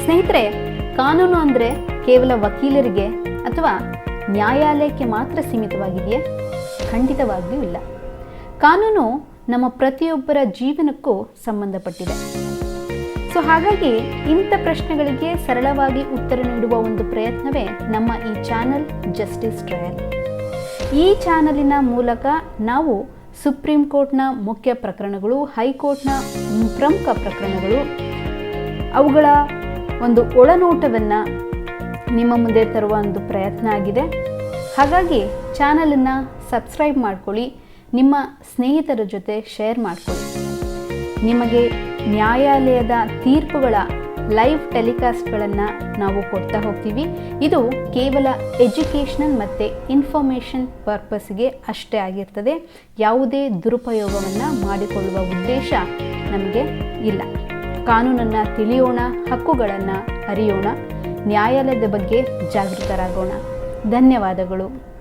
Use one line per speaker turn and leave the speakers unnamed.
ಸ್ನೇಹಿತರೆ, ಕಾನೂನು ಅಂದರೆ ಕೇವಲ ವಕೀಲರಿಗೆ ಅಥವಾ ನ್ಯಾಯಾಲಯಕ್ಕೆ ಮಾತ್ರ ಸೀಮಿತವಾಗಿದೆಯೇ? ಖಂಡಿತವಾಗಿಯೂ ಇಲ್ಲ. ಕಾನೂನು ನಮ್ಮ ಪ್ರತಿಯೊಬ್ಬರ ಜೀವನಕ್ಕೂ ಸಂಬಂಧಪಟ್ಟಿದೆ. ಹಾಗಾಗಿ ಇಂಥ ಪ್ರಶ್ನೆಗಳಿಗೆ ಸರಳವಾಗಿ ಉತ್ತರ ನೀಡುವ ಒಂದು ಪ್ರಯತ್ನವೇ ನಮ್ಮ ಈ ಚಾನಲ್ ಜಸ್ಟಿಸ್ ಟ್ರಯಲ್. ಈ ಚಾನಲಿನ ಮೂಲಕ ನಾವು ಸುಪ್ರೀಂ ಕೋರ್ಟ್ನ ಮುಖ್ಯ ಪ್ರಕರಣಗಳು, ಹೈಕೋರ್ಟ್ನ ಪ್ರಮುಖ ಪ್ರಕರಣಗಳು, ಅವುಗಳ ಒಂದು ಒಳನೋಟವನ್ನು ನಿಮ್ಮ ಮುಂದೆ ತರುವ ಒಂದು ಪ್ರಯತ್ನ ಆಗಿದೆ. ಹಾಗಾಗಿ ಚಾನಲನ್ನು ಸಬ್ಸ್ಕ್ರೈಬ್ ಮಾಡ್ಕೊಳ್ಳಿ, ನಿಮ್ಮ ಸ್ನೇಹಿತರ ಜೊತೆ ಶೇರ್ ಮಾಡ್ಕೊಳ್ಳಿ. ನಿಮಗೆ ನ್ಯಾಯಾಲಯದ ತೀರ್ಪುಗಳ ಲೈವ್ ಟೆಲಿಕಾಸ್ಟ್ಗಳನ್ನು ನಾವು ಕೊಡ್ತಾ ಹೋಗ್ತೀವಿ. ಇದು ಕೇವಲ ಎಜುಕೇಷನಲ್ ಮತ್ತು ಇನ್ಫಾರ್ಮೇಷನ್ ಪರ್ಪಸ್ಗೆ ಅಷ್ಟೇ ಆಗಿರ್ತದೆ. ಯಾವುದೇ ದುರುಪಯೋಗವನ್ನು ಮಾಡಿಕೊಳ್ಳುವ ಉದ್ದೇಶ ನಮಗೆ ಇಲ್ಲ. ಕಾನೂನನ್ನು ತಿಳಿಯೋಣ, ಹಕ್ಕುಗಳನ್ನು ಅರಿಯೋಣ, ನ್ಯಾಯಾಲಯದ ಬಗ್ಗೆ ಜಾಗೃತರಾಗೋಣ. ಧನ್ಯವಾದಗಳು.